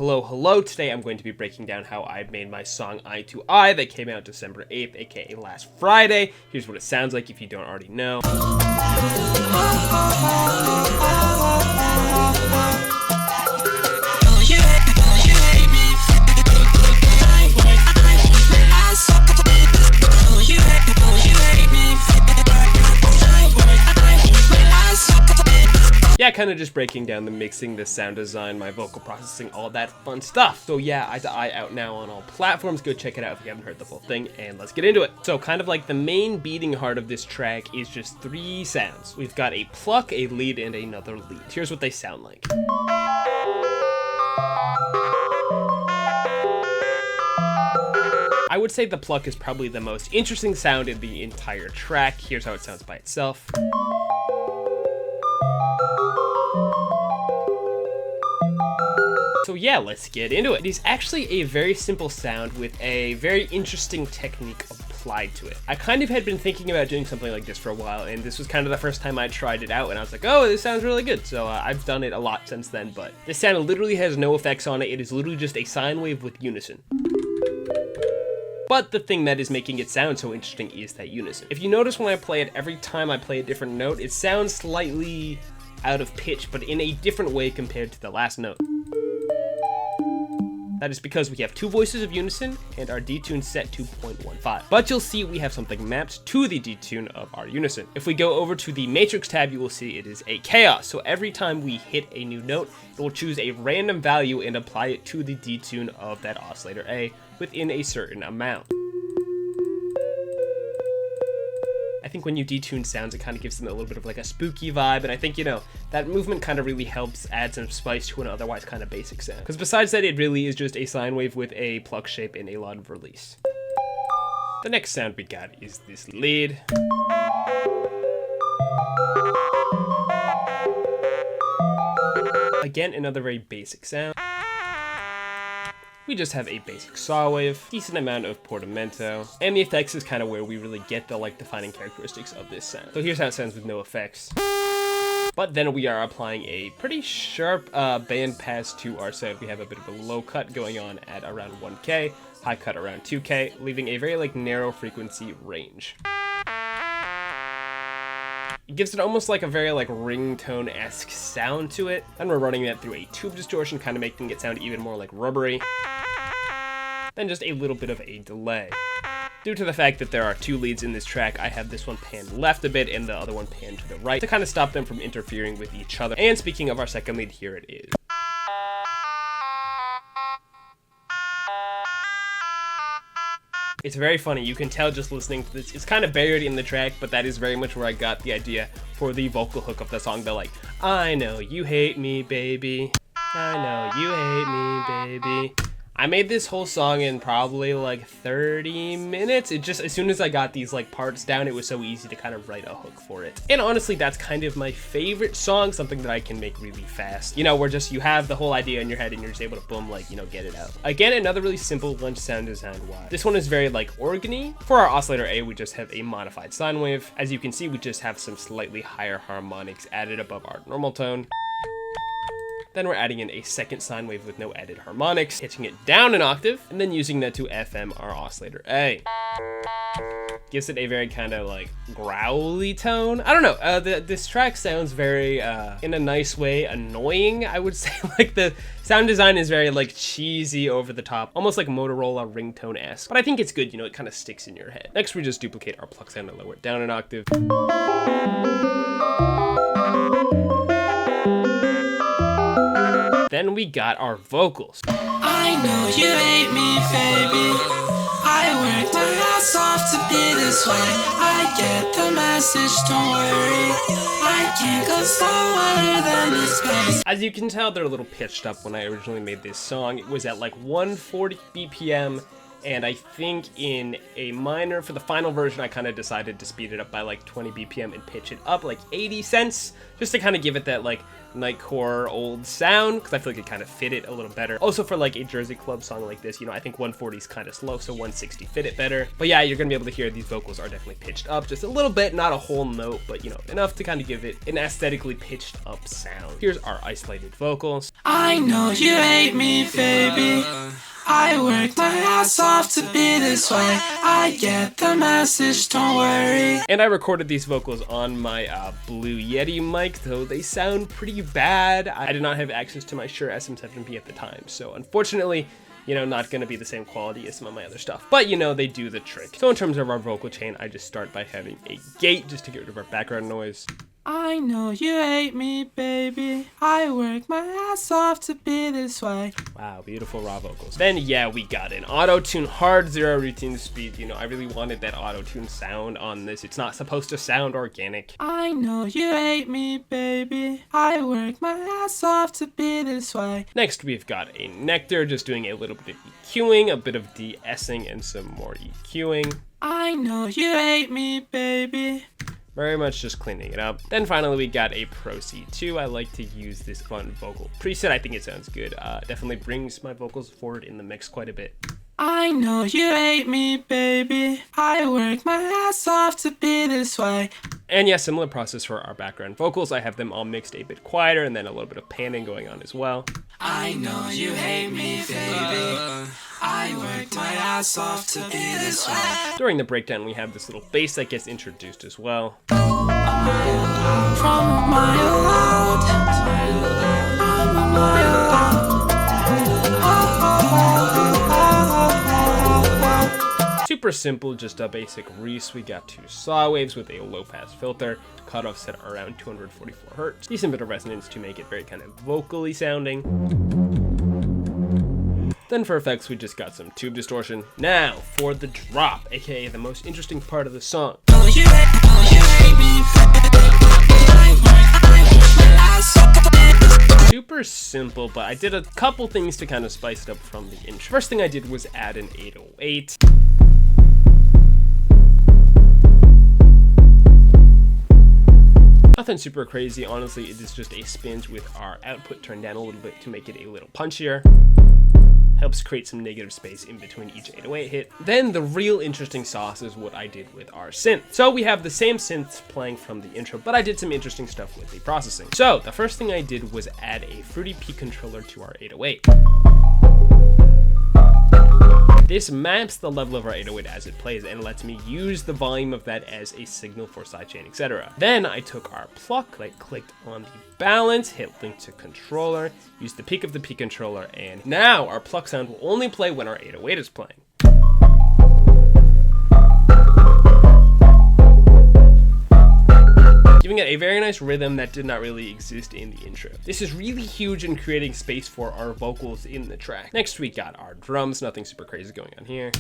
Hello, hello. Today I'm going to be breaking down how I made my song EYE2EYE that came out December 8th, aka last Friday. Here's what it sounds like if you don't already know. Yeah, kind of just breaking down the mixing, the sound design, my vocal processing, all that fun stuff. So yeah, EYE2EYE out now on all platforms. Go check it out if you haven't heard the full thing, and let's get into it. So kind of like the main beating heart of this track is just three sounds. We've got a pluck, a lead, and another lead. Here's what they sound like. I would say the pluck is probably the most interesting sound in the entire track. Here's how it sounds by itself. So yeah, let's get into it. It is actually a very simple sound with a very interesting technique applied to it. I kind of had been thinking about doing something like this for a while, and this was kind of the first time I tried it out, and I was like, oh, this sounds really good. So I've done it a lot since then, but this sound literally has no effects on it. It is literally just a sine wave with unison. But the thing that is making it sound so interesting is that unison. If you notice when I play it, every time I play a different note, it sounds slightly out of pitch, but in a different way compared to the last note. That is because we have two voices of unison and our detune set to 0.15. But you'll see we have something mapped to the detune of our unison. If we go over to the matrix tab, you will see it is a chaos. So every time we hit a new note, it will choose a random value and apply it to the detune of that oscillator A within a certain amount. I think when you detune sounds, it kind of gives them a little bit of like a spooky vibe, and I think, you know, that movement kind of really helps add some spice to an otherwise kind of basic sound. Because besides that, it really is just a sine wave with a pluck shape and a lot of release. The next sound we got is this lead. Again, another very basic sound. We just have a basic saw wave, decent amount of portamento, and the effects is kind of where we really get the defining characteristics of this sound. So here's how it sounds with no effects. But then we are applying a pretty sharp band pass to our sound. We have a bit of a low cut going on at around 1K, high cut around 2K, leaving a very narrow frequency range. It gives it almost like a very ringtone-esque sound to it. And we're running that through a tube distortion, kind of making it sound even more like rubbery. Then just a little bit of a delay. Due to the fact that there are two leads in this track, I have this one panned left a bit and the other one panned to the right to kind of stop them from interfering with each other. And speaking of our second lead, here it is. It's very funny, you can tell just listening to this. It's kind of buried in the track, but that is very much where I got the idea for the vocal hook of the song. They're like, I know you hate me, baby. I know you hate me, baby. I made this whole song in probably 30 minutes. It just, as soon as I got these parts down, it was so easy to kind of write a hook for it. And honestly, that's kind of my favorite song, something that I can make really fast. You know, where just you have the whole idea in your head and you're just able to boom, get it out. Again, another really simple lunch sound design wise. This one is very organy. For our oscillator A, we just have a modified sine wave. As you can see, we just have some slightly higher harmonics added above our normal tone. Then we're adding in a second sine wave with no added harmonics, pitching it down an octave, and then using that to FM our oscillator A. Gives it a very kind of growly tone. I don't know, this track sounds very, in a nice way, annoying, I would say. The sound design is very cheesy, over the top, almost like Motorola ringtone-esque. But I think it's good, you know, it kind of sticks in your head. Next, we just duplicate our pluck sound and lower it down an octave. Then we got our vocals. I know you hate me, baby. I worked my ass off to be this way. I get the message, don't worry. I can't go slower than this pace. As you can tell, they're a little pitched up when I originally made this song. It was at 140 BPM And I think in A minor, for the final version, I kind of decided to speed it up by like 20 BPM and pitch it up like 80 cents, just to kind of give it that like nightcore old sound, because I feel like it kind of fit it a little better. Also for like a Jersey Club song like this, you know, I think 140 is kind of slow, so 160 fit it better. But yeah, you're gonna be able to hear these vocals are definitely pitched up just a little bit, not a whole note, but you know, enough to kind of give it an aesthetically pitched up sound. Here's our isolated vocals. I know you hate me, baby. I worked my ass off to be this way. I get the message, don't worry. And I recorded these vocals on my Blue Yeti mic, though they sound pretty bad. I did not have access to my Shure SM7B at the time, so unfortunately, you know, not going to be the same quality as some of my other stuff. But, you know, they do the trick. So in terms of our vocal chain, I just start by having a gate just to get rid of our background noise. I know you hate me, baby. I work my ass off to be this way. Wow, beautiful raw vocals. Then, yeah, we got an auto-tune, hard 0 routine speed. You know, I really wanted that auto-tune sound on this. It's not supposed to sound organic. I know you hate me, baby. I work my ass off to be this way. Next, we've got a nectar, just doing a little bit of EQing, a bit of de-essing, and some more EQing. I know you hate me, baby. Very much just cleaning it up. Then finally we got a Pro C2. I like to use this fun vocal preset. I think it sounds good. Definitely brings my vocals forward in the mix quite a bit. I know you hate me, baby. I work my ass off to be this way. And yeah, similar process for our background vocals. I have them all mixed a bit quieter and then a little bit of panning going on as well. I know you hate me, baby. I worked my ass off to be this way. During the breakdown, we have this little bass that gets introduced as well. From a mile out, I'm a mile out. Super simple, just a basic Reese. We got 2 saw waves with a low-pass filter, cutoff set around 244 hertz. Decent bit of resonance to make it very kind of vocally sounding. Then for effects, we just got some tube distortion. Now for the drop, aka the most interesting part of the song. Super simple, but I did a couple things to kind of spice it up from the intro. First thing I did was add an 808. Nothing super crazy, honestly. It is just a spins with our output turned down a little bit to make it a little punchier. Helps create some negative space in between each 808 hit. Then the real interesting sauce is what I did with our synth. So we have the same synths playing from the intro, but I did some interesting stuff with the processing. So the first thing I did was add a Fruity P controller to our 808. This maps the level of our 808 as it plays and lets me use the volume of that as a signal for sidechain, etc. Then I took our pluck, clicked on the balance, hit link to controller, used the peak of the P controller, and now our pluck sound will only play when our 808 is playing. Giving it a very nice rhythm that did not really exist in the intro. This is really huge in creating space for our vocals in the track. Next we got our drums, nothing super crazy going on here.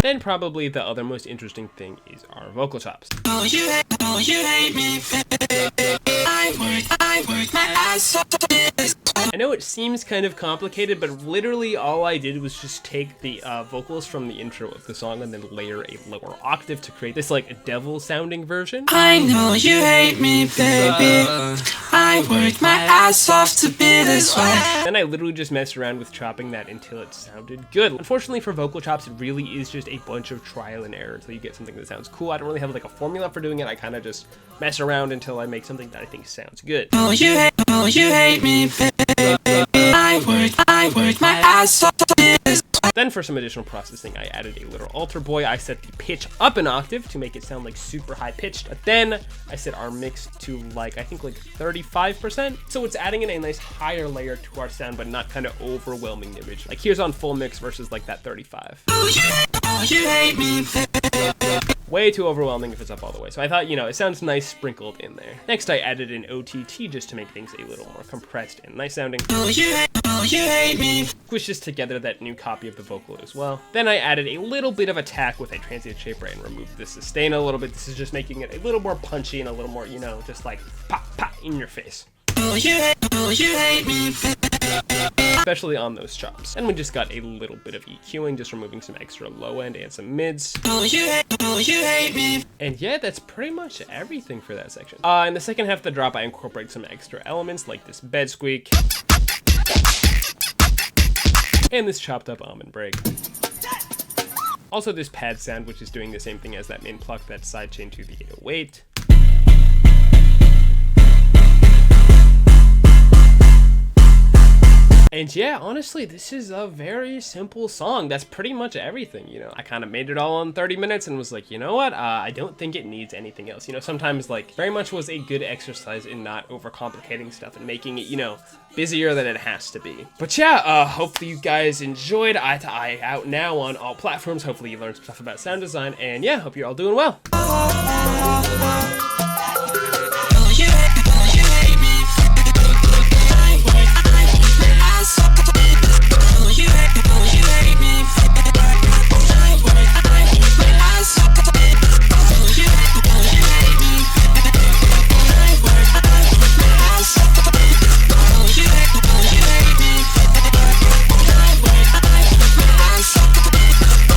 Then probably the other most interesting thing is our vocal chops. Oh, you hate me, baby. I work my ass off. I know it seems kind of complicated, but literally all I did was just take the vocals from the intro of the song and then layer a lower octave to create this like devil sounding version. I know you hate me, baby. I worked my ass off to be this way. Then I literally just messed around with chopping that until it sounded good. Unfortunately for vocal chops, it really is just a bunch of trial and error until you get something that sounds cool. I don't really have like a formula for doing it. I kind of just mess around until I make something that I think sounds good. Oh, you hate me, baby. I worked my ass off to be this way. Then for some additional processing, I added a little alter boy. I set the pitch up an octave to make it sound like super high pitched. But then I set our mix to like, I think like 35%. So it's adding in a nice higher layer to our sound, but not kind of overwhelming the original. Like here's on full mix versus like that 35. Oh, you hate me, baby. Way too overwhelming if it's up all the way. So I thought, you know, it sounds nice sprinkled in there. Next, I added an OTT just to make things a little more compressed and nice sounding. Oh, you hate me. Squishes together that new copy of the vocal as well. Then I added a little bit of attack with a transient shaper and removed the sustain a little bit. This is just making it a little more punchy and a little more, you know, just like pop, pop in your face. you hate me, especially on those chops. And we just got a little bit of EQing, just removing some extra low end and some mids. you hate me. And yeah, that's pretty much everything for that section. In the second half of the drop, I incorporate some extra elements like this bed squeak and this chopped up almond break. Also this pad sound, which is doing the same thing as that main pluck, that sidechain to the 808. And yeah, honestly, this is a very simple song. That's pretty much everything, you know. I kind of made it all in 30 minutes and was like, you know what? I don't think it needs anything else. You know, sometimes like very much was a good exercise in not overcomplicating stuff and making it, you know, busier than it has to be. But yeah, hopefully you guys enjoyed EYE2EYE out now on all platforms. Hopefully you learned some stuff about sound design, and yeah, hope you're all doing well.